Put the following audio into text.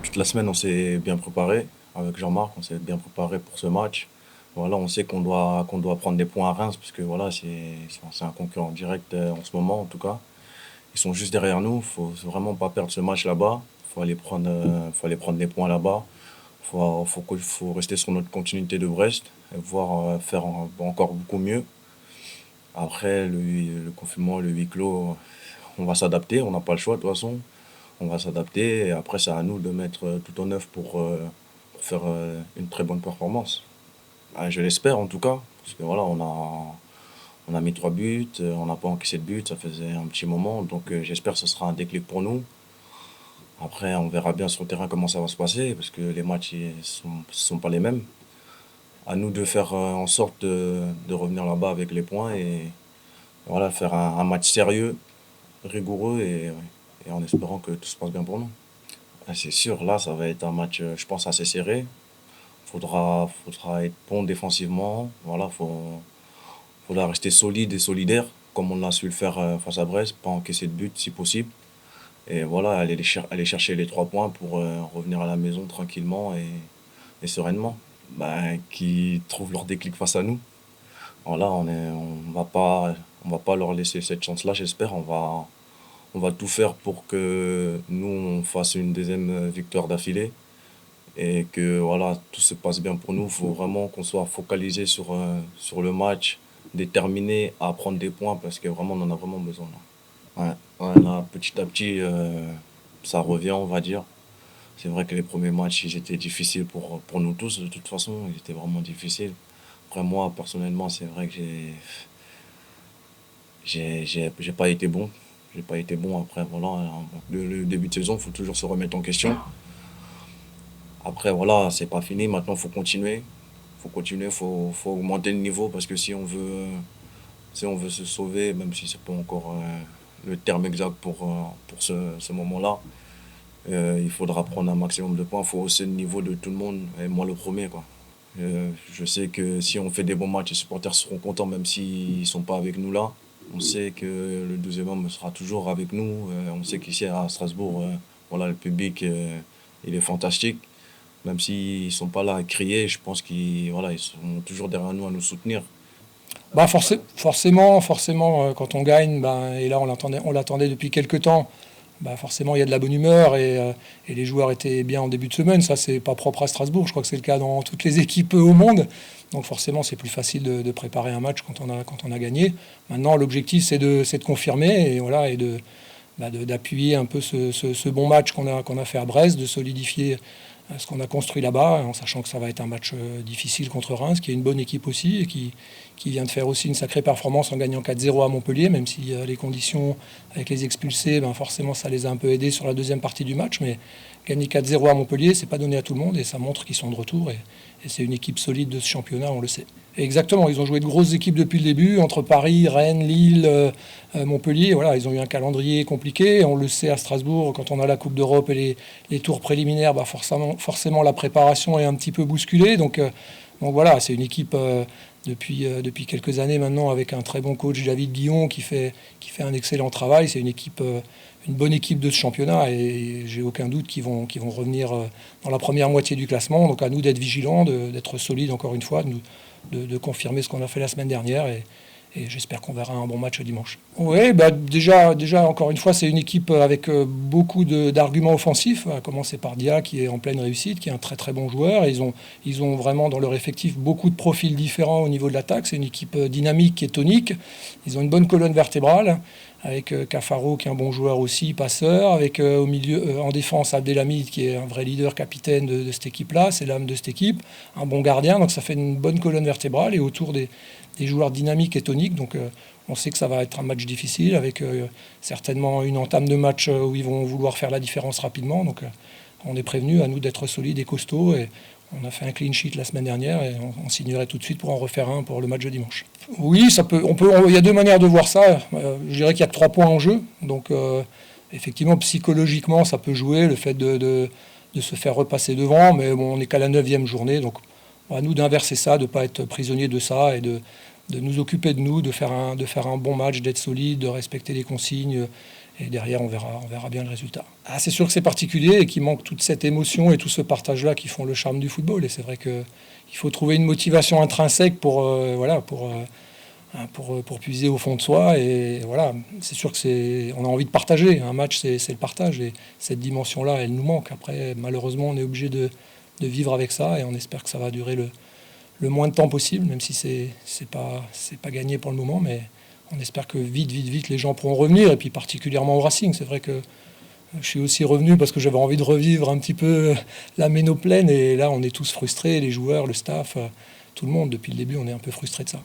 Toute la semaine, on s'est bien préparé. Avec Jean-Marc, on s'est bien préparé pour ce match. Voilà, on sait qu'on doit prendre des points à Reims, parce que voilà, c'est un concurrent direct en ce moment, en tout cas. Ils sont juste derrière nous. Faut vraiment pas perdre ce match là-bas. Faut aller prendre des points là-bas. Faut rester sur notre continuité de Brest et voir faire encore beaucoup mieux. Après, le confinement, le huis clos, on va s'adapter. On n'a pas le choix de toute façon. On va s'adapter et après, c'est à nous de mettre tout en œuvre pour faire une très bonne performance. Je l'espère en tout cas, parce que voilà, on a mis 3 buts, on n'a pas encaissé de but, ça faisait un petit moment, donc j'espère que ce sera un déclic pour nous. Après, on verra bien sur le terrain comment ça va se passer, parce que les matchs sont pas les mêmes. À nous de faire en sorte de revenir là-bas avec les points et voilà, faire un match sérieux, rigoureux et en espérant que tout se passe bien pour nous. C'est sûr, là, ça va être un match, je pense, assez serré. Faudra être bon défensivement. Voilà, faudra rester solide et solidaire, comme on a su le faire face à Brest, pas encaisser de but si possible. Et voilà, aller chercher les 3 points pour revenir à la maison tranquillement et sereinement. Qui trouvent leur déclic face à nous. Voilà, on va pas leur laisser cette chance-là, j'espère. On va tout faire pour que nous, on fasse une deuxième victoire d'affilée et que voilà, tout se passe bien pour nous. Il faut vraiment qu'on soit focalisé sur le match, déterminé à prendre des points parce que vraiment, on en a vraiment besoin là. Ouais, ouais, là, petit à petit, ça revient, on va dire. C'est vrai que les premiers matchs, ils étaient difficiles pour nous tous, de toute façon, ils étaient vraiment difficiles. Après, moi, personnellement, c'est vrai que j'ai pas été bon. J'ai pas été bon après, voilà. Le début de saison, il faut toujours se remettre en question. Après, voilà, c'est pas fini. Maintenant, faut continuer. Faut continuer, faut augmenter le niveau parce que si on veut se sauver, même si c'est pas encore le terme exact pour ce moment-là, il faudra prendre un maximum de points. Il faut hausser le niveau de tout le monde, et moi le premier, quoi. Je sais que si on fait des bons matchs, les supporters seront contents, même s'ils sont pas avec nous là. On sait que le 12e homme sera toujours avec nous. On sait qu'ici à Strasbourg, voilà, le public, il est fantastique. Même s'ils sont pas là à crier, je pense qu'ils voilà, ils sont toujours derrière nous à nous soutenir. Forcément, quand on gagne, et là on l'attendait depuis quelques temps, forcément il y a de la bonne humeur et les joueurs étaient bien en début de semaine. Ça, c'est pas propre à Strasbourg, je crois que c'est le cas dans toutes les équipes au monde. Donc forcément, c'est plus facile de préparer un match quand on a gagné. Maintenant, l'objectif, c'est de confirmer et voilà, d'appuyer un peu ce bon match qu'on a fait à Brest, de solidifier ce qu'on a construit là-bas, en sachant que ça va être un match difficile contre Reims, qui est une bonne équipe aussi, et qui vient de faire aussi une sacrée performance en gagnant 4-0 à Montpellier, même si les conditions avec les expulsés, forcément ça les a un peu aidés sur la deuxième partie du match, mais gagner 4-0 à Montpellier, c'est pas donné à tout le monde, et ça montre qu'ils sont de retour, et c'est une équipe solide de ce championnat, on le sait. Et exactement, ils ont joué de grosses équipes depuis le début, entre Paris, Rennes, Lille, Montpellier. Voilà, ils ont eu un calendrier compliqué. On le sait à Strasbourg, quand on a la Coupe d'Europe et les tours préliminaires, forcément la préparation est un petit peu bousculée. Donc voilà, c'est une équipe depuis quelques années maintenant avec un très bon coach, David Guillon, qui fait un excellent travail. C'est une bonne équipe de ce championnat et j'ai aucun doute qu'ils vont revenir dans la première moitié du classement. Donc à nous d'être vigilants, d'être solides encore une fois, de confirmer ce qu'on a fait la semaine dernière et j'espère qu'on verra un bon match dimanche. Oui, déjà, encore une fois, c'est une équipe avec beaucoup d'arguments offensifs, à commencer par Dia, qui est en pleine réussite, qui est un très très bon joueur. Et ils ont vraiment dans leur effectif beaucoup de profils différents au niveau de l'attaque. C'est une équipe dynamique et tonique. Ils ont une bonne colonne vertébrale, avec Cafaro, qui est un bon joueur aussi, passeur, avec au milieu, en défense, Abdelhamid, qui est un vrai leader capitaine de cette équipe-là, c'est l'âme de cette équipe, un bon gardien, donc ça fait une bonne colonne vertébrale, et autour des joueurs dynamiques et toniques, donc on sait que ça va être un match difficile, avec certainement une entame de match où ils vont vouloir faire la différence rapidement, donc on est prévenu, à nous d'être solides et costauds, et on a fait un clean sheet la semaine dernière et on signerait tout de suite pour en refaire un pour le match de dimanche. Oui, il y a deux manières de voir ça. Je dirais qu'il y a que 3 points en jeu. Donc, effectivement, psychologiquement, ça peut jouer, le fait de se faire repasser devant. Mais bon, on n'est qu'à la 9e journée. Donc, à nous d'inverser ça, de ne pas être prisonnier de ça et de nous occuper de nous, de faire un bon match, d'être solide, de respecter les consignes. Et derrière, on verra bien le résultat. Ah, c'est sûr que c'est particulier et qu'il manque toute cette émotion et tout ce partage-là qui font le charme du football. Et c'est vrai qu'il faut trouver une motivation intrinsèque pour puiser au fond de soi. Et voilà, c'est sûr qu'on a envie de partager. Un match, c'est le partage. Et cette dimension-là, elle nous manque. Après, malheureusement, on est obligé de vivre avec ça. Et on espère que ça va durer le moins de temps possible, même si c'est pas gagné pour le moment. Mais on espère que vite, les gens pourront revenir. Et puis particulièrement au Racing. C'est vrai que je suis aussi revenu parce que j'avais envie de revivre un petit peu la Méno pleine. Et là, on est tous frustrés, les joueurs, le staff, tout le monde. Depuis le début, on est un peu frustrés de ça.